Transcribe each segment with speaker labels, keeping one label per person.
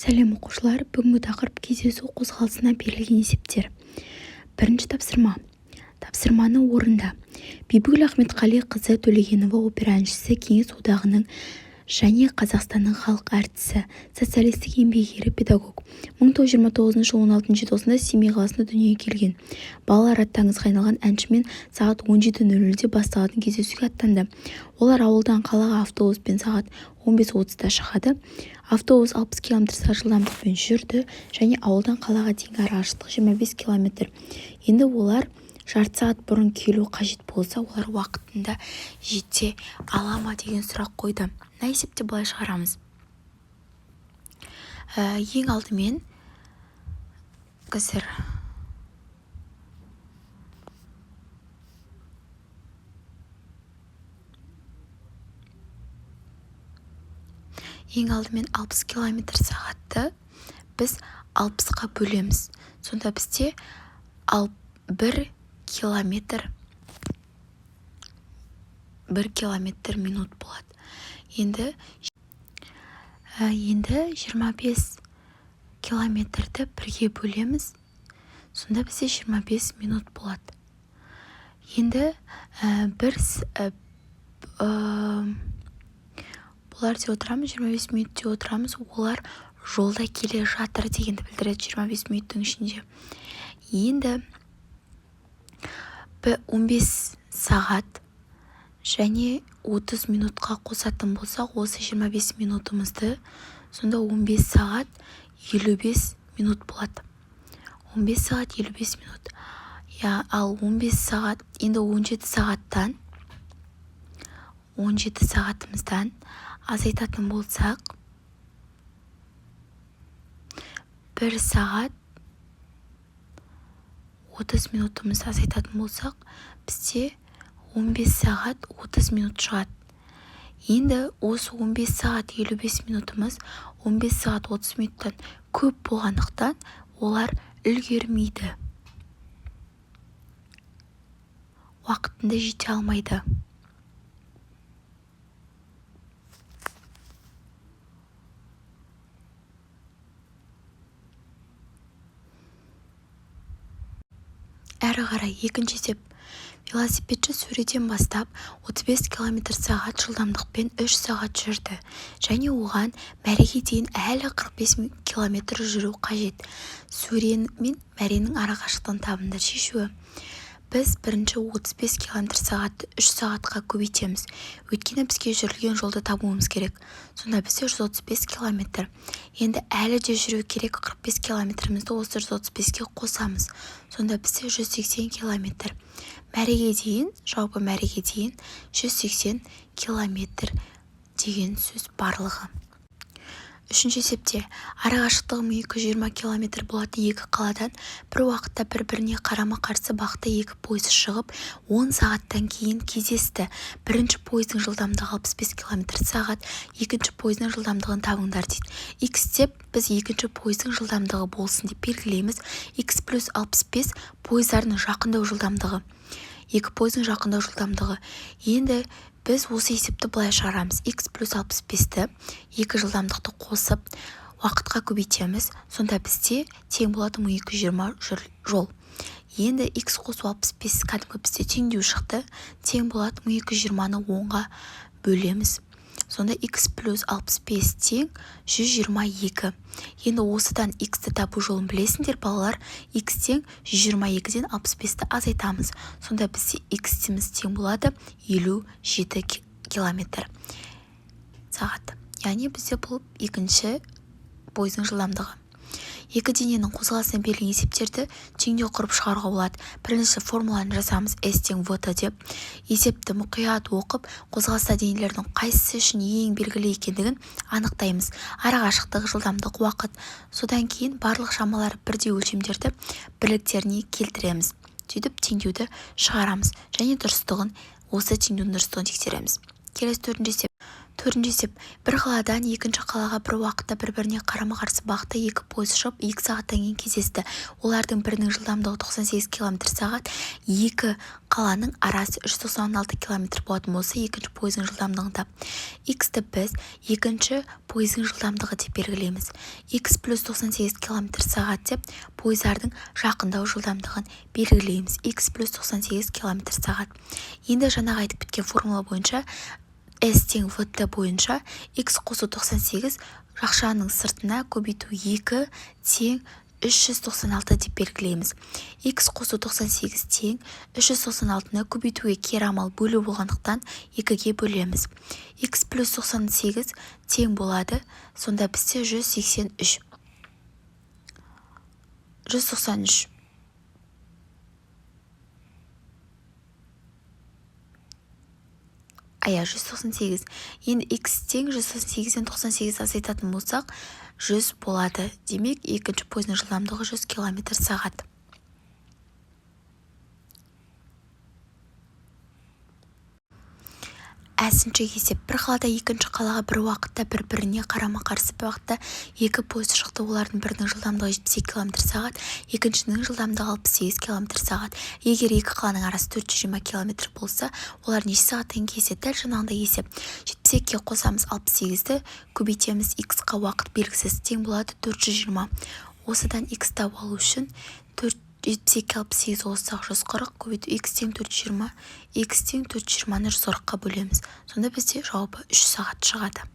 Speaker 1: Сәлем оқушылар, бүгінгі тақырып кездесу қозғалысына берілген есептер. Бірінші тапсырма. Тапсырманы орында. Бибігүл Ахметқалиқызы Төлегенова опера әншісі, Кеңес одағының және Қазақстанның халық әртісі, социалистік еңбек ері, педагог. 1929 жылы 16 желтоқсанда Семей қаласында дүниеге келген. Балалар атты аңызға айналған әншімен сағат 17:00-де басталатын кездесуге аттанды. Олар ауылдан қалаға автобуспен сағат 15:30-да шығады. Автобус 60 км/сағ жылдамдықпен жүрді және ауылдан қалаға дейінгі арақашықтық 25 км. Енді олар жарты сағат бұрын келу қажет болса, олар уақытында жете ала ма деген сұрақ қойды. Мына есепте былай шығарамыз. Ең алдымен қазір ең алдымен 60 км/сағатты біз 60-қа бөлеміз. Сонда бізде 1 км минут болады. Енді 25 км-ді 1-ге бөлеміз. Сонда бізде 25 минут болады. Енді бұлар деп отырамыз, 25 минут деп отырамыз. Олар жолда келе жатыр дегенді білдіреді 25 минуттың ішінде. Енді 15 сағат және 30 минутқа қосатын болсақ, осы 25 минутымызды, сонда 15 сағат 55 минут болады. 15 сағат 55 минут. Ал 15 сағат, енді 17 сағатымыздан азайтатын болсақ, 1 сағат 30 минутымызды азайтатын болсақ, бізде 15 сағат 30 минут шығады. Енді осы 15 сағат 55 минутымыз 15 сағат 30 минуттан көп болғандықтан олар үлгермейді. Уақытында жете алмайды. Әрі қарай екінші есеп. Велосипедші сөреден бастап 35 км/сағат жылдамдықпен 3 сағат жүрді және оған мәреге дейін әлі 45 км жүру қажет. Сөрен мен мәренің арақашықтығын табыңдар. Шешуі. Біз бірінші 35 км/сағатты 3 сағатқа көбейтеміз. Өйткені бізге жүрілген жолды табуымыз керек. Сонда бізде 135 км. Енді әлі де жүру керек, 45 км-мізді осы 135-ке қосамыз. Сонда бізде 180 км. Мәреге дейін, жалпы мәреге дейін 180 км деген сөз барлығы. Үшінші есепте, арақашықтығы 220 км болатын екі қаладан бір уақытта бір-біріне қарама-қарсы бағытта екі пойыз шығып, 10 сағаттан кейін кездесті. Бірінші пойыздың жылдамдығы 65 км/сағат, екінші пойыздың жылдамдығын табыңдар дейді. X деп біз екінші пойыздың жылдамдығы болсын деп белгілейміз. X плюс 65 пойыздардың жақындау жылдамдығы. Екі пойыздың жақындау жылдамдығы. Енді біз осы есепті былай шығарамыз. X плюс 65-ті екі жылдамдықты қосып уақытқа көбейтеміз. Сонда бізде тең болады 220 жол. Енді X қосу 65 кәдімгі бізде теңдеу шықты. Тең болады 220-ны 10-ға бөлеміз. Сонда X плюс 65 тең 122. Енді осыдан X-ті табу жолын білесіңдер, балалар. X тең 122-ден 65-ті азайтамыз. Сонда бізде X-тіміз тең болады 57 км/сағат. Яғни бізде бұл екінші пойыздың жылдамдығы. Екі дененің қозғалысына берілген есептерді теңдеу құрып шығаруға болады. Бірінші формуланы жасамыз. S тең VT деп. Есепті мұқият оқып, қозғалыста денелердің қайсысы үшін ең белгілі екендігін анықтаймыз. Арақашықтық, жылдамдық, уақыт. Содан кейін барлық шамалар бірдей өлшемдерді бірліктеріне келтіреміз. Сөйтіп теңдеуді шығарамыз және дұрыстығын, осы теңдеудің дұрыстығын тексереміз. Келесі төртінші есеп. Төртінші есеп. Бір қаладан екінші қалаға бір уақытта бір-біріне қарама-қарсы бағытта екі пойыз ұшып 2 сағаттан кейін кездесті. Олардың бірінің жылдамдығы 98 км/сағат, екі қаланың арасы 396 км болатын болса, екінші пойыздың жылдамдығын тап. X-ті біз екінші пойыздың жылдамдығы деп белгілейміз. X плюс 98 км/сағат деп пойыздардың жақындау жылдамдығын белгілейміз. X плюс 98 км/сағат. Енді жаңағы айтып кеткен формула бойынша S тең VT бойынша X қосу 98 жақшаның сыртына көбейту 2 тең 396 деп белгілейміз. X қосу 98 тең 396-ны көбейтуге кері амал бөлу болғандықтан 2-ге бөлеміз. X плюс 98 тең болады, сонда бізде 193. 193. Ая, 198. Енді X тең 198-ден 98 азайтатын болсақ, 100 болады. Демек, екінші пойыздың жылдамдығы 100 км/сағат. Әсінші есеп. Бір қалада екінші қалаға бір уақытта бір-біріне қарама-қарсы бағытта екі пойыз шықты. Олардың бірінің жылдамдығы 72 км/сағат, екіншінің жылдамдығы 68 км/сағат. Егер екі қаланың арасы 420 км болса, олар неше сағаттан кездеседі? Дәл жаңағыдай есеп. 72-ке қосамыз 68-ді, көбейтеміз X-қа уақыт белгісіз тең болады 420. Осыдан X тауып алу үшін 72-68 қоссақ 140, көбейту X тең 420, X тең 420-ны 140-қа бөлеміз. Сонда бізде жауабы 3 сағат шығады.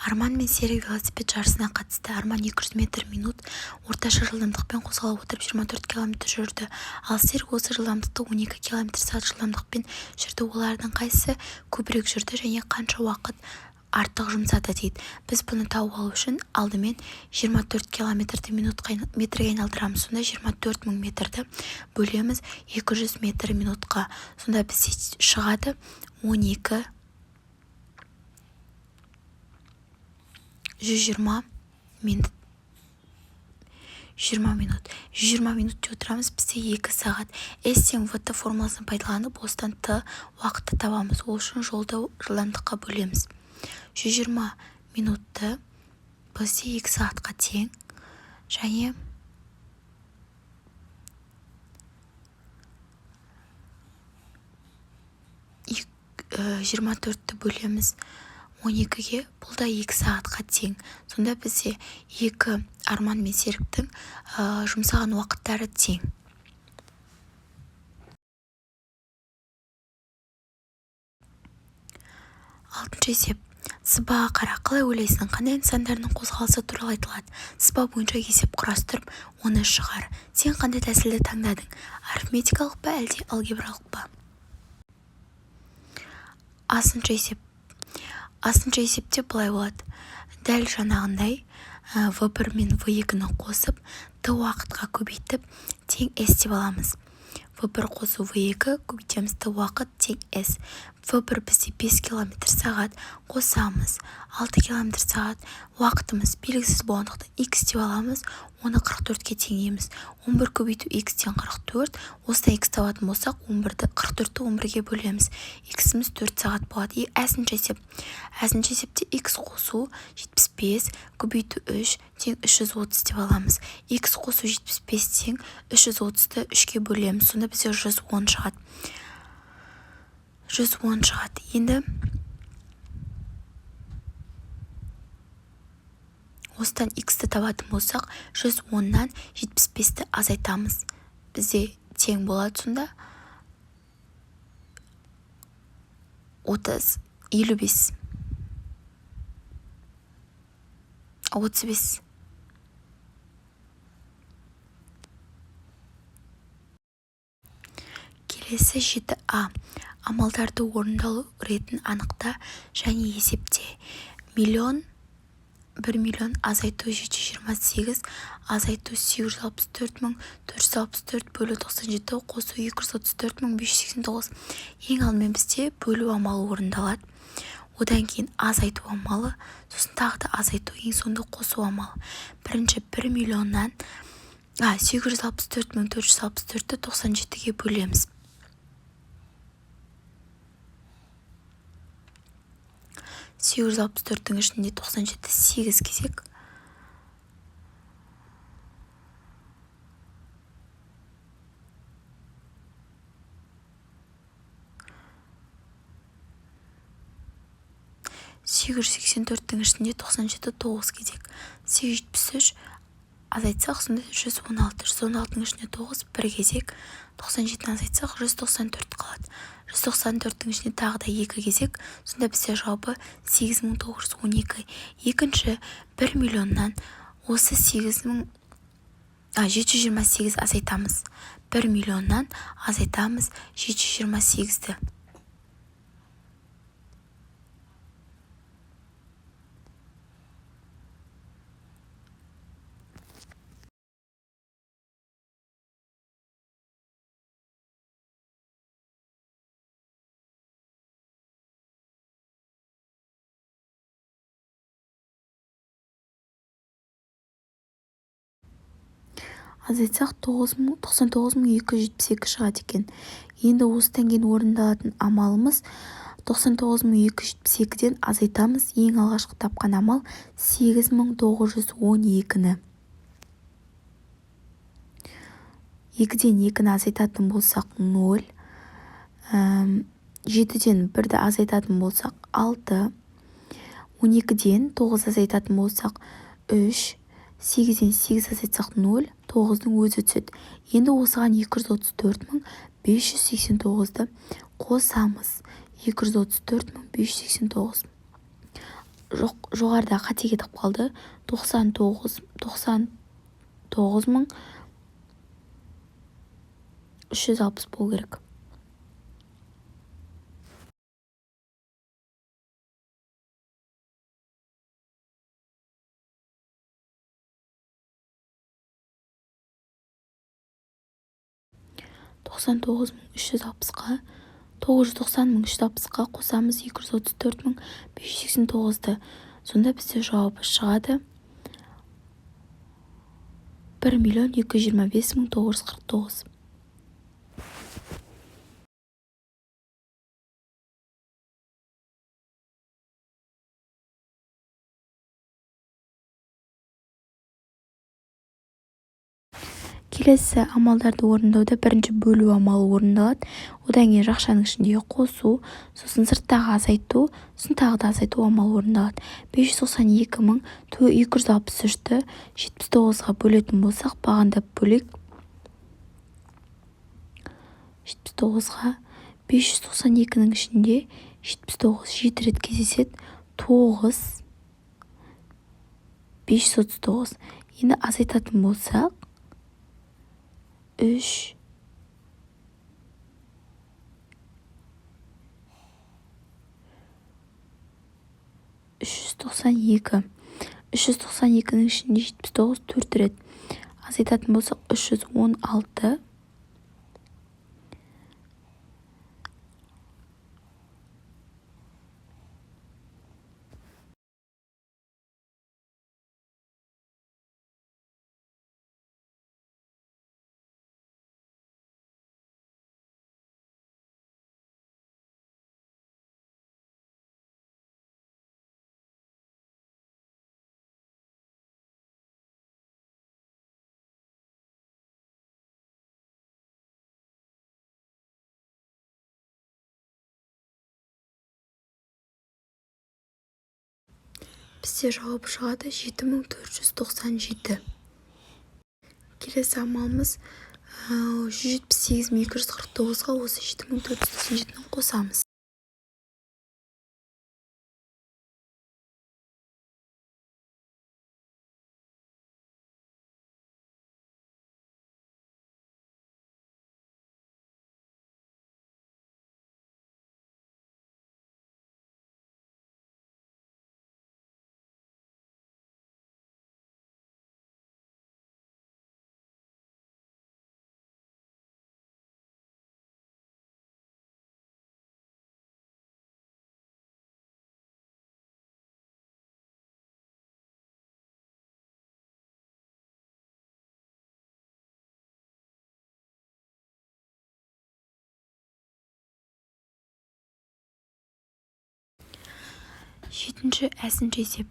Speaker 1: Арман мен Серік велосипед жарысына қатысты. Арман 200 метр минут орташа жылдамдықпен қозғала отырып 24 км жүрді. Ал Серік осы жылдамдықты 12 км/сағат жылдамдықпен жүрді. Олардың қайсысы көбірек жүрді және қанша уақыт артық жұмсады дейді. Біз бұны тауып алу үшін алдымен 24 км/ді метрге айналдырамыз. Сонда 24 000 метрді бөлеміз 200 метр минутқа. Сонда бізде шығады 12 120 минут. 20 минут. 120 минут деп отырамыз, бізде 2 сағат. S тең VT формуласын пайдаланып, осыдан T уақытты табамыз. Ол үшін жолды жылдамдыққа бөлеміз. 120 минутты бізде 2 сағатқа тең. Және 24-ті бөлеміз 12-ге, бұл да 2 сағатқа тең. Сонда бізде екі Арман мен Серіктің жұмсаған уақыттары тең. Алтыншы есеп. Сызбаға қара, қалай ойлайсың? Қандай нысандарының қозғалысы туралы айтылады? Сызба бойынша есеп құрастырып, оны шығар. Сен қандай тәсілді таңдадың? Арифметикалық па, әлде алгебралық па? Астыншы есеп. Астыншы есепте былай болады. Дәл жаңағындай V1 мен V2-ні қосып, T уақытқа көбейтіп, тең S деп аламыз. V1 қосу V2 көбейтеміз, T уақыт тең S. V1 бізде 5 км/сағат қосамыз. 6 км/сағат уақытымыз белгісіз болғандықтан X деп аламыз, оны 44-ке теңейміз. 11 көбейту X тең 44. Осыда X табатын болсақ, 44-ті 11-ге бөлеміз. X-іміз 4 сағат болады. Әсінші есеп. Әсінші есепте X қосу 75 көбейту 3 тең 330 деп аламыз. X қосу 75 тең 330-ті 3-ке бөлеміз. Сонда бізде 110 шығады. 110 шығады. Енді осыдан X-ті табатын болсақ, 110-нан 75-ті азайтамыз. Бізде тең болады сонда 30, 55, 35. Келесі 7А. Амалдарды орындалу ретін анықта және есепте. 1 миллион азайту 728, азайту 864 464 бөлу 97, қосу 234 589. Ең алдымен бізде бөлу амалы орындалады. одан кейін азайту амалы, сосын тағы да азайту, ең соңында қосу амалы. Бірінші 1 миллионнан 864.464-ті 97-ге бөлеміз. 864-тің ішінде 97 8 кезек. Сегіз жүз сексен төрттің ішінде 97 9 кезек. 873 азайтсақ, сонда 116. 116-ның ішінде 9 1 кезек. 97-ні азайтсақ 194 қалады. 194-дің ішінде тағы да 2 кезек. Сонда бізде жауабы 8912. Екінші 1 миллионнан осы 728 азайтамыз. 1 миллионнан азайтамыз 728-ді. Азайтсақ 99272 шығады екен. Енді осыдан кейін орындалатын амалымыз 99272-ден азайтамыз. Ең алғашқы тапқан амал 8912-ні. 2-ден 2-ні азайтатын болсақ 0, 7-ден 1-ді азайтатын болсақ 6, 12-ден 9 азайтатын болсақ 3, 8-ден 8 азайтсақ 0, 9-дың өзі түседі. Енді осыған 234.589-ды қосамыз. 234.589. Жоғарыда қате кетіп қалды. 99.360 болу керек. $99.360-ға 990.360-ға қосамыз 234.589-ды. Сонда бізде жауабы шығады 1.225.949. Келесі амалдарды орындауда бірінші бөлу амалы орындалады. Одан кейін жақшаның ішіндегі қосу, сосын сырттағы азайту, сосын тағы да азайту амалы орындалады. 592.263-ті 79-ға бөлетін болсақ, бағандап бөлек. 79-ға 592-нің ішінде 79 7 рет кездеседі. 9 539. Енді азайтатын болсақ 3 392. 392-нің ішінде 79 4 рет. Азайтатын болсақ 316. Бізде жауап шығады 7497. Келесі амалымыз 178.249-ға осы 7497-ні қосамыз. жетінші әсінші есеп.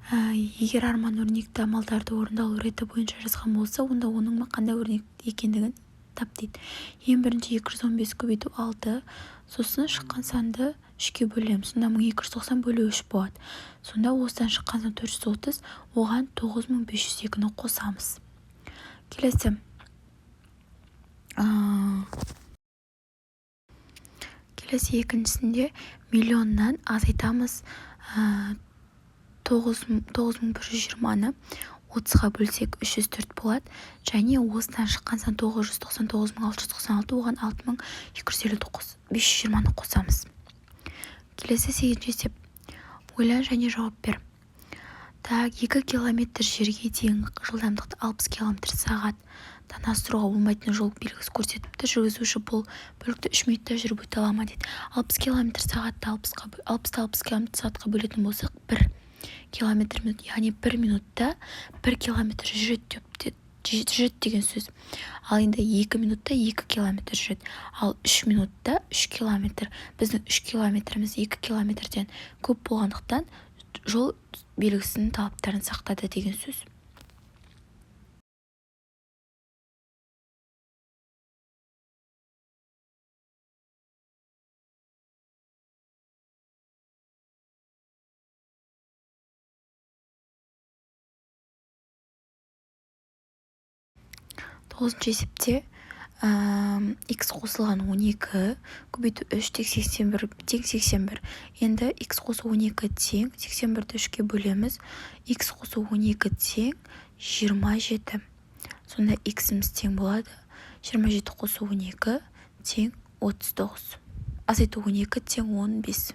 Speaker 1: Егер арман өрнекті амалдарды орындалу реті бойынша жазған болса, онда оның қандай өрнек екендігін тап дейді. Ең бірінші 215 көбейту 6, сосын шыққан санды 3-ке бөлеміз. Сонда 1290 бөлу 3 болады. Сонда осыдан шыққан сан 430, оған 9502-ні қосамыз. Келесі. Келесі екіншісінде миллионнан азайтамыз. 9120-ны 30-ға бөлсек 304 болады. Және осыдан шыққан сан 999.696, оған 6259, 520-ны қосамыз. Келесі 8-ші есеп. Ойлан және жауап бер. 2 километр жерге дейін жылдамдықты 60 км/сағаттан асыруға болмайтын жол белгісі көрсетіпті. Жүргізуші бұл бөлікті 3 минутта жүріп өте ала ма дейді. 60 км/сағатты 60 км/сағатқа бөлетін болсақ 1 км минут, яғни 1 минутта 1 км жүреді деген сөз. Ал енді 2 минутта 2 км жүреді. Ал 3 минутта 3 км. Біздің 3 километріміз 2 километрден көп болғандықтан жол белгісінің талаптарын сақтады деген сөз. Тоғызыншы есепте x қосылған 12 көбейту 3 тең 81. Енді x қосу 12 тең 81-ді 3-ке бөлеміз. X қосу 12 тең 27. Сонда x-іміз тең болады. 27 қосу 12 тең 39. Азайту 12 тең 15.